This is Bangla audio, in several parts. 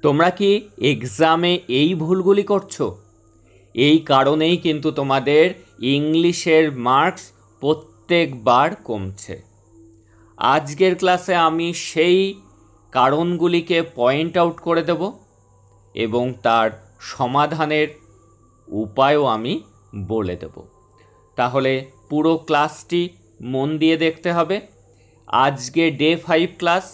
তোমরা কি এক্সামে এই ভুলগুলি করছো? এই কারণেই কিন্তু তোমাদের ইংলিশের মার্কস প্রত্যেকবার কমছে। আজকের ক্লাসে আমি সেই কারণগুলিকে পয়েন্ট আউট করে দেব এবং তার সমাধানের উপায়ও আমি বলে দেব। তাহলে পুরো ক্লাসটি মন দিয়ে দেখতে হবে। আজকে ডে 5 ক্লাস।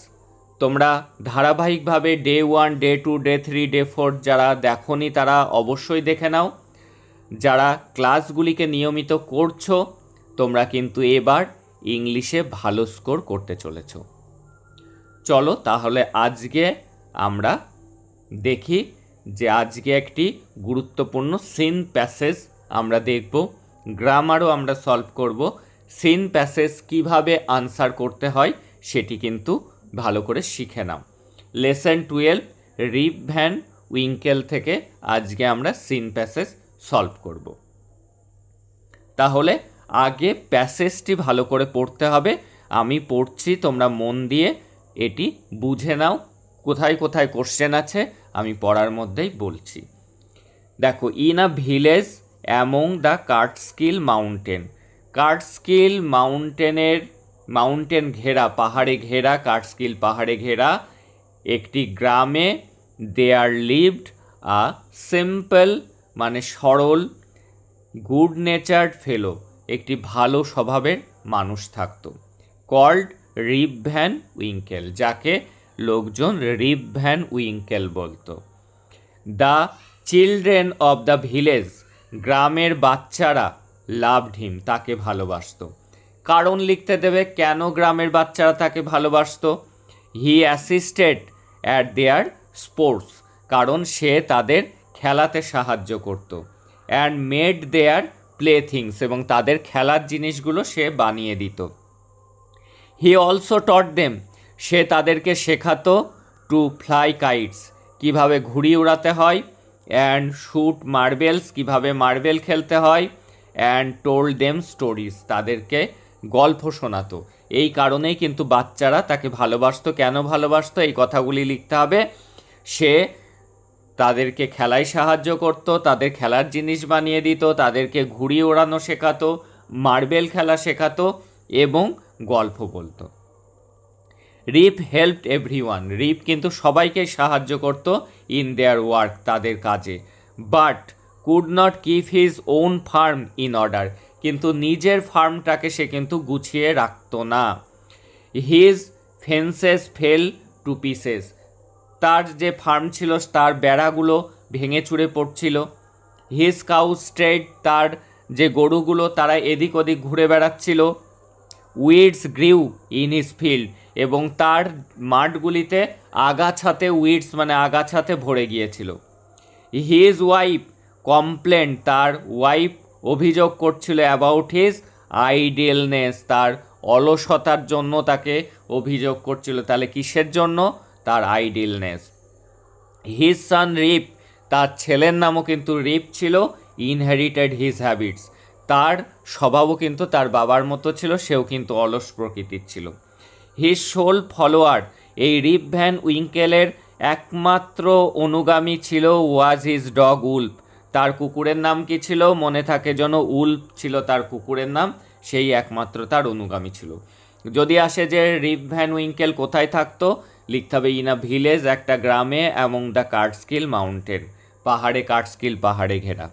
তোমরা ধারাবাহিকভাবে ডে 1, ডে 2, ডে 3, ডে 4 যারা দেখোনি তারা অবশ্যই দেখে নাও। যারা ক্লাসগুলিকে নিয়মিত করছো তোমরা কিন্তু এবার ইংলিশে ভালো স্কোর করতে চলেছো। চলো তাহলে আজকে আমরা দেখি যে আজকে একটি গুরুত্বপূর্ণ সিন প্যাসেজ আমরা দেখব, গ্রামারও আমরা সলভ করব। সিন প্যাসেজ কিভাবে আনসার করতে হয় সেটি কিন্তু ভালো করে শিখে নাও। লেসন 12 রিপ ভ্যান উইঙ্কেল থেকে আজকে আমরা সিন প্যাসেজ সলভ করব। তাহলে আগে প্যাসেজটি ভালো করে পড়তে হবে। আমি পড়ছি, তোমরা মন দিয়ে এটি বুঝে নাও। কোথায় কোথায় কোশ্চেন আছে আমি পড়ার মধ্যেই বলছি। দেখো, in a village among the Catskill mountain. Catskill mountain ঘেরা, পাহাড়ে ঘেরা, কার্টস্কিল পাহাড়ে ঘেরা একটি গ্রামে দেয়ার লিভড আ সিম্পল মানে সরল, গুড নেচার্ড ফেলো একটি ভালো স্বভাবের মানুষ থাকতো, কল্ড রিপ ভ্যান উইঙ্কেল, যাকে লোকজন রিপ ভ্যান উইঙ্কেল বলতো। The children of the village, গ্রামের বাচ্চারা লাভড হিম, তাকে ভালোবাসতো। কারণ লিখতে দেবে কেন গ্রামের বাচ্চারা তাকে ভালোবাসতো। হি অ্যাসিস্টেড অ্যাট দেয়ার স্পোর্টস, কারণ সে তাদের খেলাতে সাহায্য করত। And made their play things, এবং তাদের খেলার জিনিসগুলো সে বানিয়ে দিত। হি অলসো টট দেম, সে তাদেরকে শেখাতো টু ফ্লাই কাইটস, কীভাবে ঘুড়ি উড়াতে হয়। অ্যান্ড শুট মার্বেলস, কীভাবে মার্বেল খেলতে হয়। অ্যান্ড টোল্ড দেম স্টোরিজ, তাদেরকে গল্প শোনাতো। এই কারণেই কিন্তু বাচ্চারা তাকে ভালোবাসতো। কেন ভালোবাসতো এই কথাগুলি লিখতে হবে। সে তাদেরকে খেলায় সাহায্য করত, তাদের খেলার জিনিস বানিয়ে দিত, তাদেরকে ঘুড়ি ওড়ানো শেখাতো, মার্বেল খেলা শেখাতো এবং গল্প বলতো। রিপ হেল্পড এভরিওয়ান, রিপ কিন্তু সবাইকে সাহায্য করত ইন দেয়ার ওয়ার্ক, তাদের কাজে। But could not keep his own firm in order, কিন্তু নিজের ফার্মটাকে সে কিন্তু গুছিয়ে রাখতো না। His fences fail to pieces, তার যে ফার্ম ছিল তার বেড়াগুলো ভেঙে চুরে পড়ছিল। হিজ কাউ স্ট্রেড, তার যে গরুগুলো তারা এদিক ওদিক ঘুরে বেড়াচ্ছিল। Weeds grew in his field, এবং তার মাঠগুলিতে আগাছাতে, উইডস মানে আগাছাতে ভরে গিয়েছিল। হিজ ওয়াইফ কমপ্লেন, তার ওয়াইফ অভিযোগ করছিল অ্যাবাউট হিজ আইডেলনেস, তার অলসতার জন্য তাকে অভিযোগ করছিল। তাহলে কিসের জন্য? তার আইডেলনেস। হিজ সান রিপ, তার ছেলের নামও কিন্তু রিপ ছিল। ইনহেরিটেড হিজ হ্যাবিটস, তার স্বভাবও কিন্তু তার বাবার মতো ছিল, সেও কিন্তু অলস প্রকৃতির ছিল। হিজ সোল ফলোয়ার, এই রিপ ভ্যান উইঙ্কেলের একমাত্র অনুগামী ছিল ওয়াজ হিজ ডগ উল্ফ, তার কুকুরের নাম কি ছিল? মনে থাকে যেন উল্ফ ছিল তার কুকুরের নাম, সেই একমাত্র তার অনুগামী ছিল। যদি আসে যে রিপ ভ্যান উইঙ্কেল কোথায় থাকতো, লিখতে হবে ইন আ ভিলেজ, একটা গ্রামে, অ্যামং দ্য কার্টস্কিল মাউন্টেন, পাহাড়ে, কার্টস্কিল পাহাড়ে ঘেরা।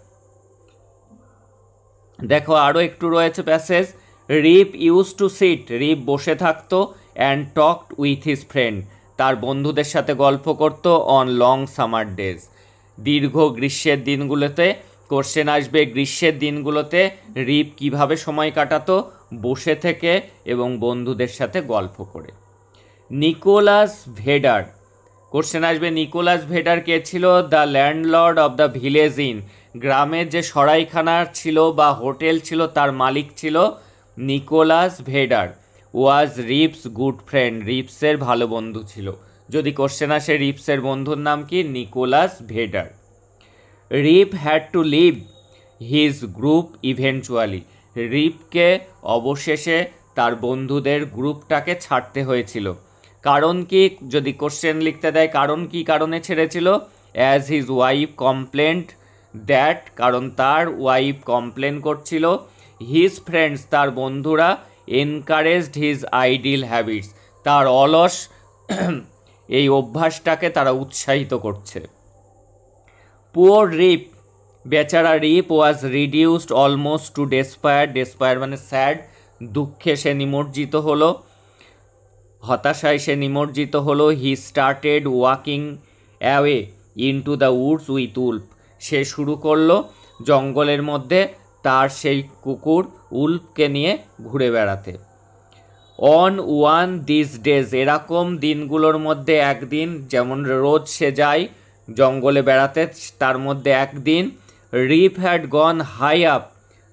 দেখো আরও একটু রয়েছে passage. Rip use to sit, Rip বসে থাকতো। And talked with his friend, তার বন্ধুদের সাথে গল্প করত। অন লং সামার ডেজ, দীর্ঘ গ্রীষ্মের দিনগুলোতে। কোশ্চেন আসবে গ্রীষ্মের দিনগুলোতে রিপ কিভাবে সময় কাটাতো? বসে থেকে এবং বন্ধুদের সাথে গল্প করে। নিকোলাস ভেডার, কোশ্চেন আসবে নিকোলাস ভেডার কে ছিল? The landlord of the village in, গ্রামের যে সরাইখানা ছিল বা হোটেল ছিল তার মালিক ছিল নিকোলাস ভেডার। ওয়াজ রিপস গুড ফ্রেন্ড, রিপসের ভালো বন্ধু ছিল। যদি কোশ্চেন আসে রিপসের বন্ধুর নাম কি? Nicholas Vedder. Rip had to leave his group eventually, রিপকে অবশেষে তার বন্ধুদের গ্রুপটাকে ছাড়তে হয়েছিল। কারণ কি, যদি কোশ্চেন লিখতে দেয় কারণ কি কারণে ছেড়েছিল, as his wife complained that, কারণ তার ওয়াইফ কমপ্লেন করছিল, হিজ ফ্রেন্ডস, তার বন্ধুরা, এনকারেজড হিজ আইডিল হ্যাবিটস, তার অলস এই অভ্যাসটাকে তারা উৎসাহিত করছে। পুয়ার রিপ, বেচারা Rip, was reduced almost to despair, despair মানে স্যাড, দুঃখে সে নিমজ্জিত হলো, হতাশায় সে নিমজ্জিত হলো। He started walking away into the woods with wolf, সে শুরু করলো জঙ্গলের মধ্যে তার সেই কুকুর উল্ফকে নিয়ে ঘুরে বেড়াতে। অন ওয়ান দিস ডেজ, এরকম দিনগুলোর মধ্যে একদিন, যেমন রোজ সে যায় জঙ্গলে বেড়াতে, তার মধ্যে একদিন Rip had gone high up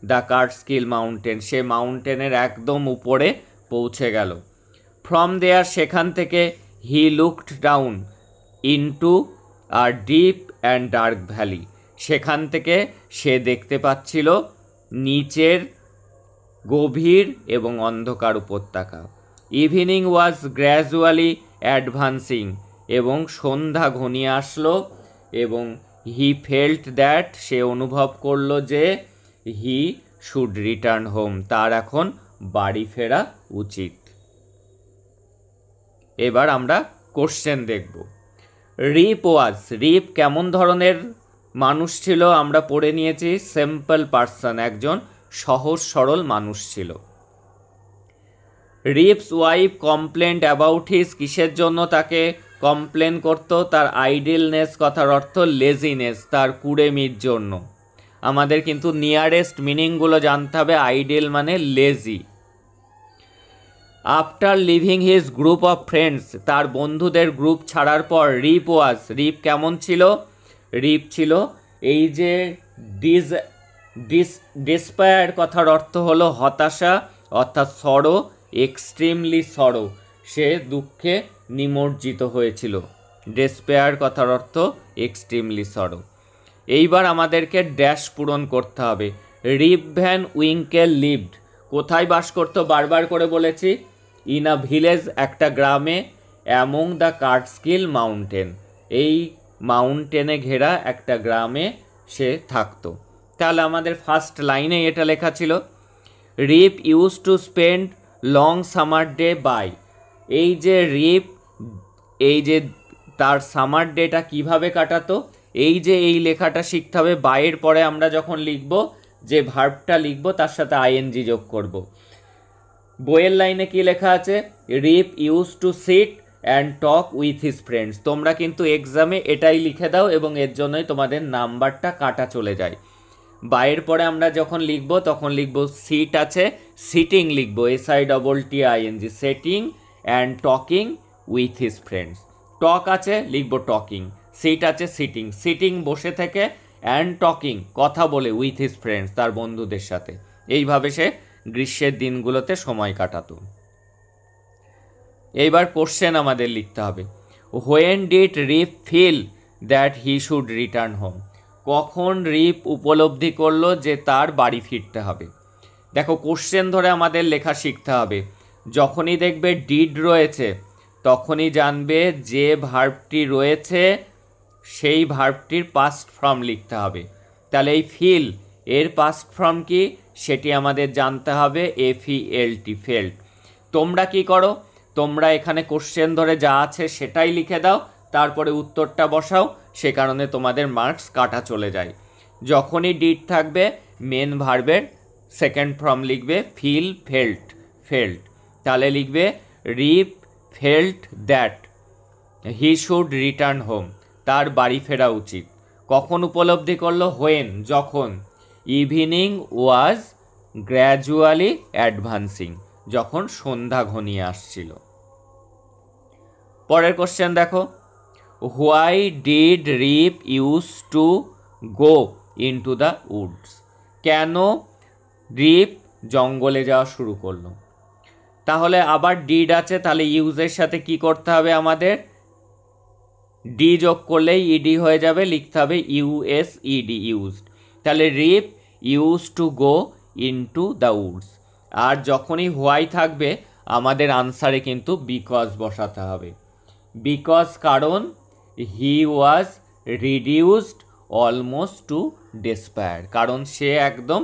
the Catskill mountain, সে মাউন্টেনের একদম উপরে পৌঁছে গেল। ফ্রম দেয়ার, সেখান থেকে, he looked down into a deep and dark valley, সেখান থেকে সে দেখতে পাচ্ছিল নিচের গভীর এবং অন্ধকার উপত্যকা। ইভিনিং ওয়াজ গ্র্যাজুয়ালি অ্যাডভান্সিং, এবং সন্ধ্যা ঘনিয়ে আসলো, এবং হি ফেল্ট দ্যাট, সে অনুভব করলো যে হি শুড রিটার্ন হোম, তার এখন বাড়ি ফেরা উচিত। এবার আমরা কোশ্চেন দেখব। রিপ ওয়াজ, রিপ কেমন ধরনের মানুষ ছিল আমরা পড়ে নিয়েছি, সিম্পল পার্সন, একজন সহজ সরল মানুষ ছিল। Rip's wife complained about his, কিসের জন্য তাকে কমপ্লেন করত, তার আইডিলনেস, কথার অর্থ লেজিনেস, তার কুড়েমির জন্য। আমাদের কিন্তু নিয়ারেস্ট মিনিংগুলো জানতে হবে। আইডিল মানে lazy. After leaving his group of friends, তার বন্ধুদের গ্রুপ ছাড়ার পর, রিপ ওয়াজ, রিপ কেমন ছিল, রিপ ছিল এই যে ডিসপায়ার, কথার অর্থ হলো হতাশা অর্থাৎ সরো, এক্সট্রিমলি সরো, সে দুঃখে নিমজ্জিত হয়েছিল। ডেসপেয়ার কথার অর্থ এক্সট্রিমলি সরো। এইবার আমাদেরকে ড্যাশ পূরণ করতে হবে। রিপ ভ্যান উইঙ্কেল লিভড, কোথায় বাস করতো বারবার করে বলেছি, ইন আ ভিলেজ, একটা গ্রামে, অ্যামং দ্য কার্টস্কিল মাউন্টেন, এই মাউন্টেনে ঘেরা একটা গ্রামে সে থাকতো। তাহলে আমাদের ফার্স্ট লাইনে এটা লেখা ছিল, Rip use to spend long summer day by, এই যে রিপ, এই যে তার সামার ডেটা কিভাবে কাটাতো, এই যে এই লেখাটা শিখতে হবে। বাইয়ের পরে আমরা যখন লিখব, যে ভার্বটা লিখব তার সাথে আইএনজি যোগ করব। বইয়ের লাইনে কি লেখা আছে, Rip use to sit and talk with his friends, তোমরা কিন্তু এক্সামে এটাই লিখে দাও এবং এর জন্যই তোমাদের নাম্বারটা কাটা চলে যায়। বাইয়ের পরে আমরা যখন লিখব তখন লিখব সিট আছে, সিটিং লিখব, SITTING, sitting and talking with his friends. Talk আছে লিখব টকিং, সিট আছে সিটিং, সিটিং বসে থেকে, অ্যান্ড টকিং কথা বলে, উইথ হিজ ফ্রেন্ডস তার বন্ধুদের সাথে। এইভাবে সে গ্রীষ্মের দিনগুলোতে সময় কাটাতো। এইবার কোশ্চেন আমাদের লিখতে হবে, when did Rip feel that he should return home, কখন রিপ উপলব্ধি করলো যে তার বাড়ি ফিরতে হবে। দেখো কোশ্চেন ধরে আমাদের লেখা শিখতে হবে। যখনই দেখবে ডিড রয়েছে তখনই জানবে যে ভার্বটি রয়েছে সেই ভার্বটির পাস্ট ফর্ম লিখতে হবে। তাহলে এই ফিল এর পাস্ট ফর্ম কি সেটি আমাদের জানতে হবে, FELT, ফেল্ট। তোমরা কি করো, তোমরা এখানে কোশ্চেন ধরে যা আছে সেটাই লিখে দাও, তারপরে উত্তরটা বসাও, সে কারণে তোমাদের মার্কস কাটা চলে যায়। যখনই ডিড থাকবে মেন ভার্বের সেকেন্ড ফর্ম লিখবে ফিল, ফেল্ট, ফেল্ট। তাহলে লিখবে Rip felt that he should return home, তার বাড়ি ফেরা উচিত। কখন উপলব্ধি করলো, হোয়েন, যখন, ইভিনিং ওয়াজ গ্র্যাজুয়ালি অ্যাডভান্সিং, যখন সন্ধ্যা ঘনিয়ে আসছিল। পরের কোশ্চেন দেখো, why did Rip use to go into the woods, কেন রিপ জঙ্গলে যাওয়া শুরু করলো। তাহলে আবার ডিড আছে, তাহলে ইউজের সাথে কি করতে হবে আমাদের, ডি যোগ করলেই ইডি হয়ে যাবে, লিখতে হবে USED, ইউজড। তাহলে Rip use to go into the woods. আর যখনই হোয়াই থাকবে আমাদের আনসারে কিন্তু বিকজ বসাতে হবে। বিকজ কারণ হি ওয়াজ রিডিউসড অলমোস্ট টু ডেসপায়ার, কারণ সে একদম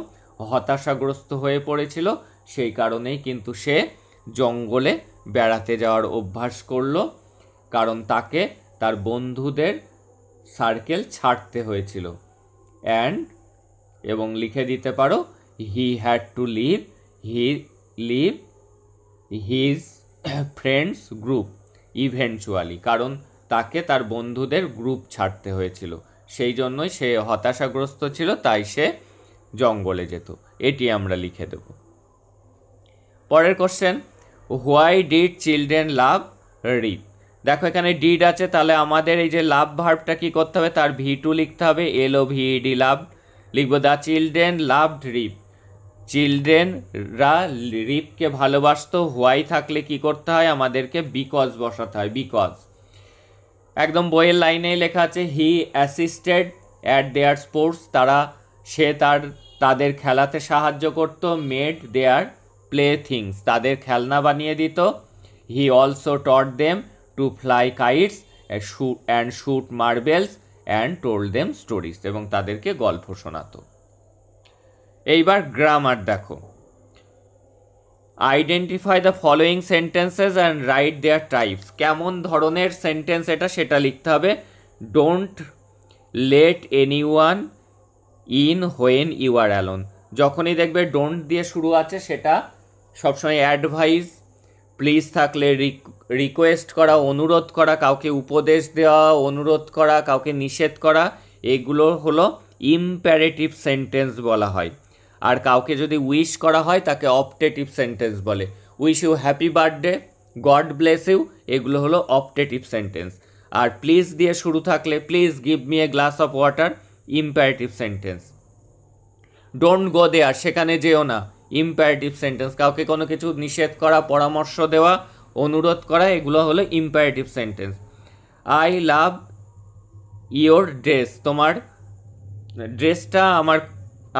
হতাশাগ্রস্ত হয়ে পড়েছিল, সেই কারণেই কিন্তু সে জঙ্গলে বেড়াতে যাওয়ার অভ্যাস করলো, কারণ তাকে তার বন্ধুদের সার্কেল ছাড়তে হয়েছিল। এবং লিখে দিতে পারো he had to leave his friends group eventually, কারণ তাকে তার বন্ধুদের গ্রুপ ছাড়তে হয়েছিল, সেই জন্যই সে হতাশাগ্রস্ত ছিল, তাই সে জঙ্গলে যেত। এটি আমরা লিখে দেব। পরের question, why did children love Rip. দেখো এখানে ডিড আছে, তাহলে আমাদের এই যে লাভ ভার্বটা কি করতে হবে, তার V2 লিখতে হবে, LOVED লাভ লিখবো। দ্য চিলড্রেন লাভড রিপ, চিলড্রেনরা রিপকে ভালোবাসতো। হোয়াই থাকলে কি করতে হয়, আমাদেরকে বিকজ বসাতে হয়, বিকজ। একদম বইয়ের লাইনেই লেখা আছে he assisted at their sports, সে তাদের খেলাতে সাহায্য করতো। মেড দেয়ার প্লে থিংস, তাদের খেলনা বানিয়ে দিত। He also taught them to fly kites and shoot marbles and told them stories, এবং তাদেরকে গল্প শোনাতো। এইবার গ্রামার দেখো, identify the following sentences and write their types. কেমন ধরনের সেন্টেন্স এটা সেটা লিখতে হবে। Don't let anyone in when you are alone, যখনই দেখবে ডোন্ট দিয়ে শুরু আছে সেটা সবসময় অ্যাডভাইস, প্লিজ থাকলে রিকোয়েস্ট করা, অনুরোধ করা, কাউকে উপদেশ দেওয়া, অনুরোধ করা, কাউকে নিষেধ করা, এগুলো হলো ইম্প্যারেটিভ সেন্টেন্স বলা হয়। আর কাউকে যদি উইশ করা হয় তাকে অপটেটিভ সেন্টেন্স বলে। Wish you happy birthday, God bless you, এগুলো হলো অপটেটিভ সেন্টেন্স। আর প্লিজ দিয়ে শুরু থাকলে please give me a glass of water, imperative sentence. Don't go there, সেখানে যেও না, ইম্প্যারেটিভ সেন্টেন্স। কাউকে কোনো কিছু নিষেধ করা, পরামর্শ দেওয়া, অনুরোধ করা, এগুলো হলো imperative sentence. I love your dress, তোমার ড্রেসটা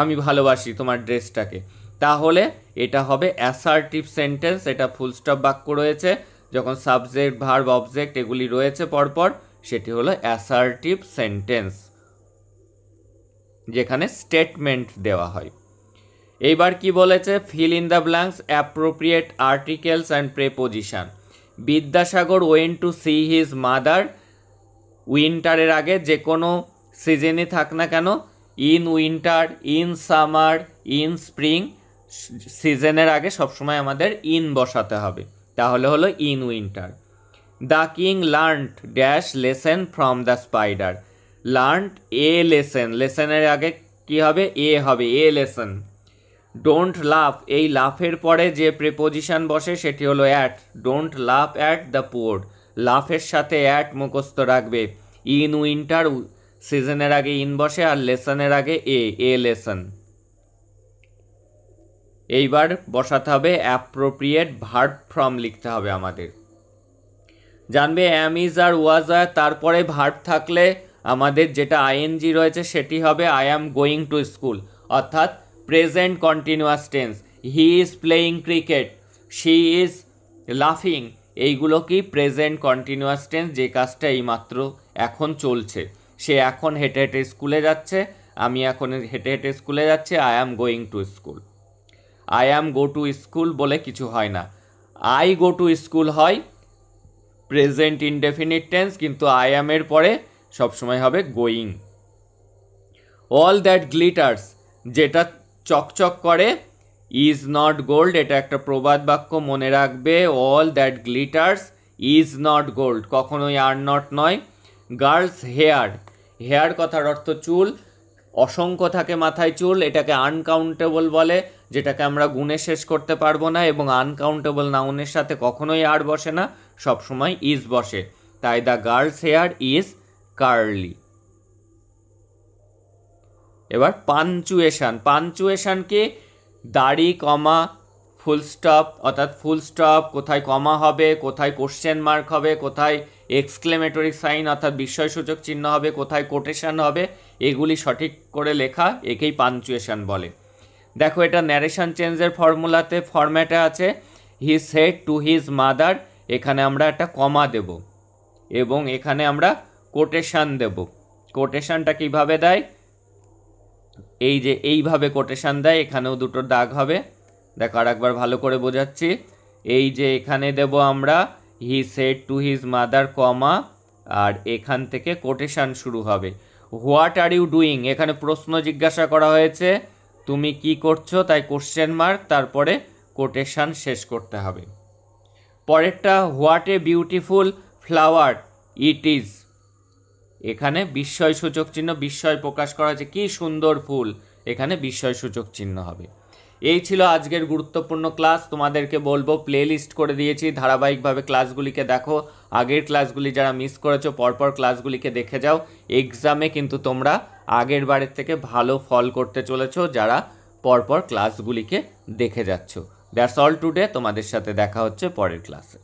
আমি ভালোবাসি তোমার ড্রেসটাকে, তাহলে এটা হবে অ্যাসার্টিভ সেন্টেন্স। এটা ফুল স্টপ বাক্য রয়েছে, যখন সাবজেক্ট ভার্ব অবজেক্ট এগুলি রয়েছে পরপর, সেটি হলো অ্যাসার্টিভ সেন্টেন্স, যেখানে স্টেটমেন্ট দেওয়া হয়। এইবার কি বলেছে, fill in the blanks appropriate articles and preposition. Vidyasagar went to see his mother, উইন্টারের আগে যে কোনো সিজনে থাক না কেন, in winter, in summer, in spring, সিজনের আগে সবসময় আমাদের ইন বসাতে হবে, তাহলে হলো in winter. The king learned dash lesson from the spider, learned a lesson, লেসেনের আগে কি হবে, এ হবে, এ লেসেন। ডোন্ট লাফ, এই লাফের পরে যে প্রেপোজিশন বসে সেটি হলো at, don't laugh at the poor, লাফের সাথে অ্যাট মুখস্থ রাখবে। ইন উইন্টার, সিজনের আগে ইন বসে, আর লেসনের আগে এ লেসন। এইবার বসাতে হবে অ্যাপ্রোপ্রিয়েট ভার্ব ফ্রম লিখতে হবে আমাদের। জানবে অ্যাম ইজ আর ওয়াজ আর, তারপরে ভার্ব থাকলে আমাদের যেটা আইএনজি রয়েছে সেটি হবে I am going to school, অর্থাৎ present continuous tense. He is playing cricket, she is লাফিং, এইগুলো কি প্রেজেন্ট কন্টিনিউয়াস টেন্স, যে কাজটা এইমাত্র এখন চলছে। সে এখন হেঁটে হেঁটে স্কুলে যাচ্ছে, আমি এখন হেঁটে হেঁটে স্কুলে যাচ্ছি, I am going to school. I am go to school বলে কিছু হয় না, আই গো টু স্কুল হয় প্রেজেন্ট ইনডেফিনিট টেন্স, কিন্তু আই অ্যামের পরে সবসময় হবে গোয়িং। অল দ্যাট গ্লিটার্স, যেটা চকচক করে, ইজ নট গোল্ড, এটা একটা প্রবাদ বাক্য, মনে রাখবে। All that glitters is not gold, কখনোই আর নট নয়। গার্লস হেয়ার, হেয়ার কথার অর্থ চুল, অসংখ্য থাকে মাথায় চুল, এটাকে আনকাউন্টেবল বলে, যেটাকে আমরা গুণে শেষ করতে পারবো না, এবং আনকাউন্টেবল নাউনের সাথে কখনোই আর বসে না, সবসময় ইজ বসে, তাই the girls hair is curly. এবার পাঞ্চুয়েশন, পাঞ্চুয়েশনকে দাড়ি, কমা, ফুল স্টপ, অর্থাৎ ফুল স্টপ কোথায় কমা হবে, কোথায় কোশ্চেন মার্ক হবে, কোথায় এক্সক্লেমেটরি সাইন অর্থাৎ বিস্ময়সূচক চিহ্ন হবে, কোথায় কোটেশন হবে, এগুলি সঠিক করে লেখা, একেই পাঞ্চুয়েশন বলে। দেখো এটা ন্যারেশন চেঞ্জের ফর্মুলাতে ফরম্যাটে আছে, হি সেড টু হিজ মাদার, এখানে আমরা একটা কমা দেব এবং এখানে আমরা কোটেশন দেব। কোটেশনটা কিভাবে দেয়, এই যে এইভাবে কোটেশন দেয়, এখানেও দুটো দাগ হবে। দেখো আর একবার ভালো করে বোঝাচ্ছি। এই যে এখানে দেব আমরা he said to his mother comma, আর এখান থেকে কোটেশন শুরু হবে। হোয়াট আর ইউ ডুইং, এখানে প্রশ্ন জিজ্ঞাসা করা হয়েছে, তুমি কি করছো, তাই কোশ্চেন মার্ক, তারপরে কোটেশন শেষ করতে হবে। পরেরটা what a beautiful flower it is, এখানে বিস্ময়সূচক চিহ্ন, বিস্ময় প্রকাশ করা হয়েছে, কি সুন্দর ফুল, এখানে বিস্ময়সূচক চিহ্ন হবে। এই ছিল আজকের গুরুত্বপূর্ণ ক্লাস। তোমাদেরকে বলবো প্লে লিস্ট করে দিয়েছি, ধারাবাহিকভাবে ক্লাসগুলিকে দেখো। আগের ক্লাসগুলি যারা মিস করেছো পরপর ক্লাসগুলিকে দেখে যাও। এক্সামে কিন্তু তোমরা আগের বারের থেকে ভালো ফল করতে চলেছো যারা পরপর ক্লাসগুলিকে দেখে যাচ্ছ। দ্যাটস অল টুডে, তোমাদের সাথে দেখা হচ্ছে পরের ক্লাসে।